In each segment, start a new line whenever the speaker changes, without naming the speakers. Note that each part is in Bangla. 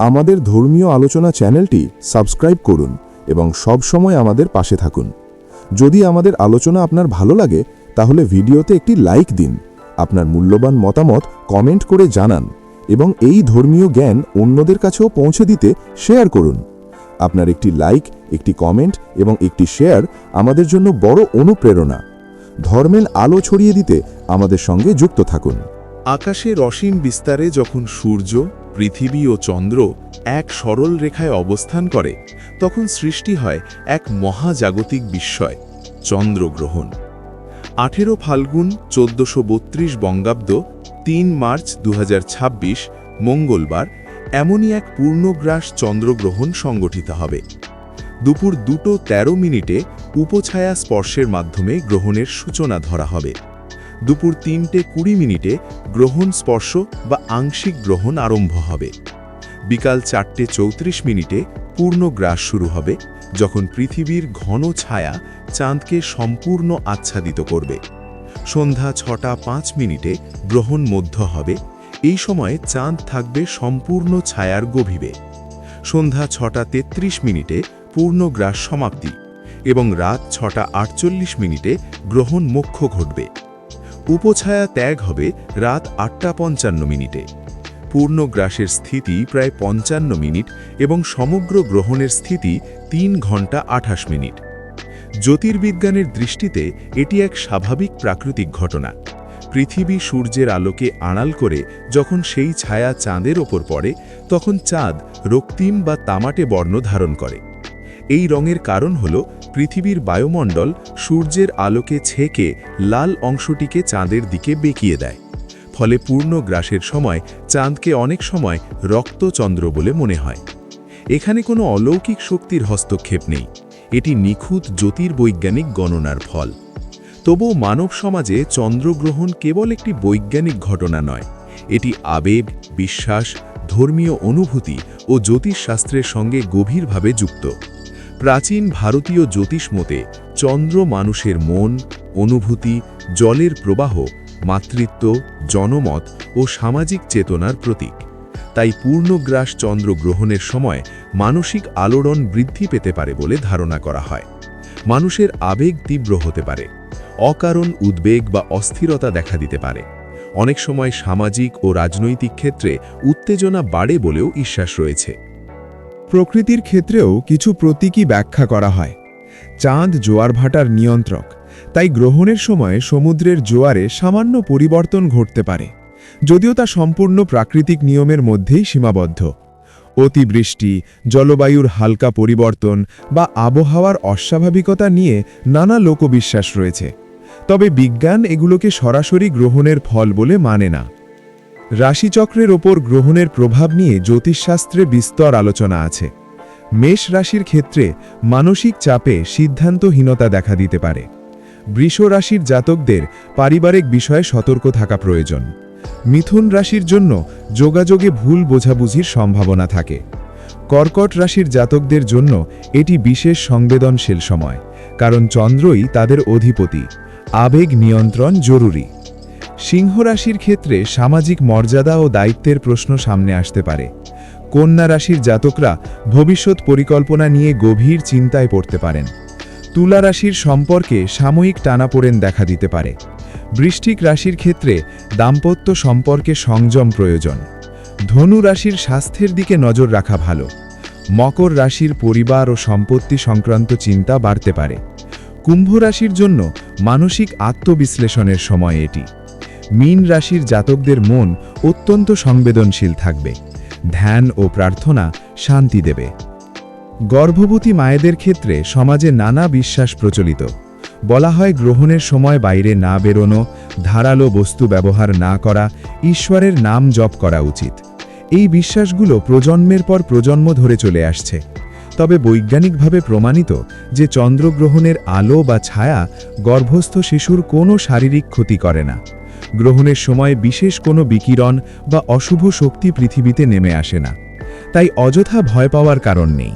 আমাদের ধর্মীয় আলোচনা চ্যানেলটি সাবস্ক্রাইব করুন এবং সব সময় আমাদের পাশে থাকুন। যদি আমাদের আলোচনা আপনার ভালো লাগে তাহলে ভিডিওতে একটি লাইক দিন, আপনার মূল্যবান মতামত কমেন্ট করে জানান এবং এই ধর্মীয় জ্ঞান অন্যদের কাছেও পৌঁছে দিতে শেয়ার করুন। আপনার একটি লাইক, একটি কমেন্ট এবং একটি শেয়ার আমাদের জন্য বড় অনুপ্রেরণা। ধর্মের আলো ছড়িয়ে দিতে আমাদের সঙ্গে যুক্ত থাকুন।
আকাশে অসীম বিস্তারে যখন সূর্য, পৃথিবী ও চন্দ্র এক সরল রেখায় অবস্থান করে, তখন সৃষ্টি হয় এক মহাজাগতিক বিস্ময়, চন্দ্রগ্রহণ। 18 ফাল্গুন 1432 বঙ্গাব্দ, 3 মার্চ 2026 মঙ্গলবার এমনই এক পূর্ণগ্রাস চন্দ্রগ্রহণ সংগঠিত হবে। দুপুর 2:13 উপছায়া স্পর্শের মাধ্যমে গ্রহণের সূচনা ধরা হবে। দুপুর 3:20 গ্রহণ স্পর্শ বা আংশিক গ্রহণ আরম্ভ হবে। বিকাল 4:34 পূর্ণগ্রাস শুরু হবে, যখন পৃথিবীর ঘন ছায়া চাঁদকে সম্পূর্ণ আচ্ছাদিত করবে। সন্ধ্যা 6:05 গ্রহণ মধ্য হবে। এই সময়ে চাঁদ থাকবে সম্পূর্ণ ছায়ার গভীরে। সন্ধ্যা 6:33 পূর্ণগ্রাস সমাপ্তি এবং রাত 6:48 গ্রহণ মোক্ষ ঘটবে। উপছায়া ত্যাগ হবে রাত 8:55। পূর্ণগ্রাসের স্থিতি প্রায় 55 মিনিট এবং সমগ্র গ্রহণের স্থিতি 3 ঘন্টা 28 মিনিট। জ্যোতির্বিজ্ঞানের দৃষ্টিতে এটি এক স্বাভাবিক প্রাকৃতিক ঘটনা। পৃথিবী সূর্যের আলোকে আড়াল করে যখন সেই ছায়া চাঁদের ওপর পড়ে, তখন চাঁদ রক্তিম বা তামাটে বর্ণ ধারণ করে। এই রঙের কারণ হল পৃথিবীর বায়ুমণ্ডল সূর্যের আলোকে ছেঁকে লাল অংশটিকে চাঁদের দিকে বেঁকিয়ে দেয়। ফলে পূর্ণগ্রাসের সময় চাঁদকে অনেক সময় রক্তচন্দ্র বলে মনে হয়। এখানে কোনো অলৌকিক শক্তির হস্তক্ষেপ নেই, এটি নিখুঁত জ্যোতির্বৈজ্ঞানিক গণনার ফল। তবুও মানব সমাজে চন্দ্রগ্রহণ কেবল একটি বৈজ্ঞানিক ঘটনা নয়, এটি আবেগ, বিশ্বাস, ধর্মীয় অনুভূতি ও জ্যোতিষশাস্ত্রের সঙ্গে গভীরভাবে যুক্ত। প্রাচীন ভারতীয় জ্যোতিষ মতে চন্দ্র মানুষের মন, অনুভূতি, জলের প্রবাহ, মাতৃত্ব, জনমত ও সামাজিক চেতনার প্রতীক। তাই পূর্ণগ্রাস চন্দ্রগ্রহণের সময় মানসিক আলোড়ন বৃদ্ধি পেতে পারে বলে ধারণা করা হয়। মানুষের আবেগ তীব্র হতে পারে, অকারণ উদ্বেগ বা অস্থিরতা দেখা দিতে পারে। অনেক সময় সামাজিক ও রাজনৈতিক ক্ষেত্রে উত্তেজনা বাড়ে বলেও বিশ্বাস রয়েছে।
প্রকৃতির ক্ষেত্রেও কিছু প্রতীকী ব্যাখ্যা করা হয়। চাঁদ জোয়ার ভাটার নিয়ন্ত্রক, তাই গ্রহণের সময় সমুদ্রের জোয়ারে সামান্য পরিবর্তন ঘটতে পারে, যদিও তা সম্পূর্ণ প্রাকৃতিক নিয়মের মধ্যেই সীমাবদ্ধ। অতিবৃষ্টি, জলবায়ুর হালকা পরিবর্তন বা আবহাওয়ার অস্বাভাবিকতা নিয়ে নানা লোকবিশ্বাস রয়েছে, তবে বিজ্ঞান এগুলোকে সরাসরি গ্রহণের ফল বলে মানে না। রাশিচক্রের ওপর গ্রহণের প্রভাব নিয়ে জ্যোতিষশাস্ত্রে বিস্তর আলোচনা আছে। মেষ রাশির ক্ষেত্রে মানসিক চাপে সিদ্ধান্তহীনতা দেখা দিতে পারে। বৃষ রাশির জাতকদের পারিবারিক বিষয়ে সতর্ক থাকা প্রয়োজন। মিথুন রাশির জন্য যোগাযোগে ভুল বোঝাবুঝির সম্ভাবনা থাকে। কর্কট রাশির জাতকদের জন্য এটি বিশেষ সংবেদনশীল সময়, কারণ চন্দ্রই তাদের অধিপতি। আবেগ নিয়ন্ত্রণ জরুরি। সিংহ রাশির ক্ষেত্রে সামাজিক মর্যাদা ও দায়িত্বের প্রশ্ন সামনে আসতে পারে। কন্যা রাশির জাতকরা ভবিষ্যৎ পরিকল্পনা নিয়ে গভীর চিন্তায় পড়তে পারেন। তুলা রাশির সম্পর্কে সাময়িক টানাপোড়েন দেখা দিতে পারে। বৃশ্চিক রাশির ক্ষেত্রে দাম্পত্য সম্পর্কে সংযম প্রয়োজন। ধনু রাশির স্বাস্থ্যের দিকে নজর রাখা ভালো। মকর রাশির পরিবার ও সম্পত্তি সংক্রান্ত চিন্তা বাড়তে পারে। কুম্ভ রাশির জন্য মানসিক আত্মবিশ্লেষণের সময় এটি। মীন রাশির জাতকদের মন অত্যন্ত সংবেদনশীল থাকবে। ধ্যান ও প্রার্থনা শান্তি দেবে। গর্ভবতী মায়েদের ক্ষেত্রে সমাজে নানা বিশ্বাস প্রচলিত। বলা হয় গ্রহণের সময় বাইরে না বেরোনো, ধারালো বস্তু ব্যবহার না করা, ঈশ্বরের নাম জপ করা উচিত। এই বিশ্বাসগুলো প্রজন্মের পর প্রজন্ম ধরে চলে আসছে। তবে বৈজ্ঞানিকভাবে প্রমাণিত যে চন্দ্রগ্রহণের আলো বা ছায়া গর্ভস্থ শিশুর কোনো শারীরিক ক্ষতি করে না। গ্রহণের সময় বিশেষ কোনো বিকিরণ বা অশুভ শক্তি পৃথিবীতে নেমে আসে না, তাই অযথা ভয় পাওয়ার কারণ নেই।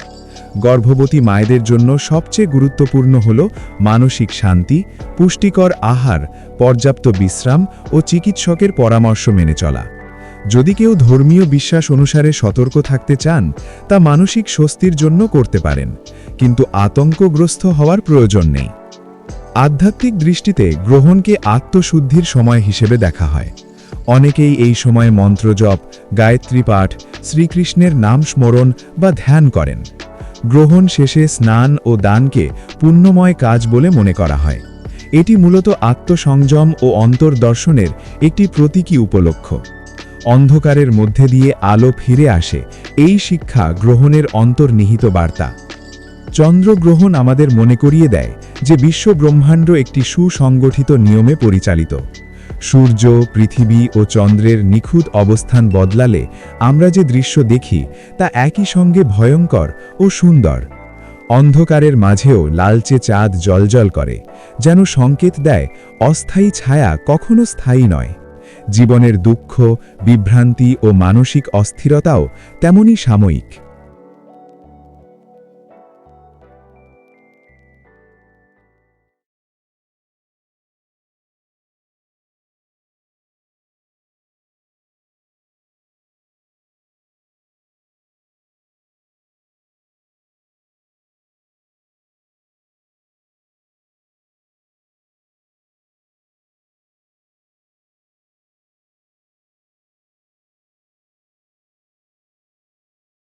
গর্ভবতী মায়েদের জন্য সবচেয়ে গুরুত্বপূর্ণ হল মানসিক শান্তি, পুষ্টিকর আহার, পর্যাপ্ত বিশ্রাম ও চিকিৎসকের পরামর্শ মেনে চলা। যদি কেউ ধর্মীয় বিশ্বাস অনুসারে সতর্ক থাকতে চান তা মানসিক স্বস্তির জন্য করতে পারেন, কিন্তু আতঙ্কগ্রস্ত হওয়ার প্রয়োজন নেই। আধ্যাত্মিক দৃষ্টিতে গ্রহণকে আত্মশুদ্ধির সময় হিসেবে দেখা হয়। অনেকেই এই সময় মন্ত্রজপ, গায়ত্রী পাঠ, শ্রীকৃষ্ণের নাম স্মরণ বা ধ্যান করেন। গ্রহণ শেষে স্নান ও দানকে পুণ্যময় কাজ বলে মনে করা হয়। এটি মূলত আত্মসংযম ও অন্তর্দর্শনের একটি প্রতীকী উপলক্ষ। অন্ধকারের মধ্যে দিয়ে আলো ফিরে আসে, এই শিক্ষা গ্রহণের অন্তর্নিহিত বার্তা। চন্দ্রগ্রহণ আমাদের মনে করিয়ে দেয় যে বিশ্বব্রহ্মাণ্ড একটি সুসংগঠিত নিয়মে পরিচালিত। সূর্য, পৃথিবী ও চন্দ্রের নিখুঁত অবস্থান বদলালে আমরা যে দৃশ্য দেখি তা একই সঙ্গে ভয়ঙ্কর ও সুন্দর। অন্ধকারের মাঝেও লালচে চাঁদ জ্বলজ্বল করে, যেন সংকেত দেয় অস্থায়ী ছায়া কখনো স্থায়ী নয়। জীবনের দুঃখ, বিভ্রান্তি ও মানসিক অস্থিরতাও তেমনি সাময়িক।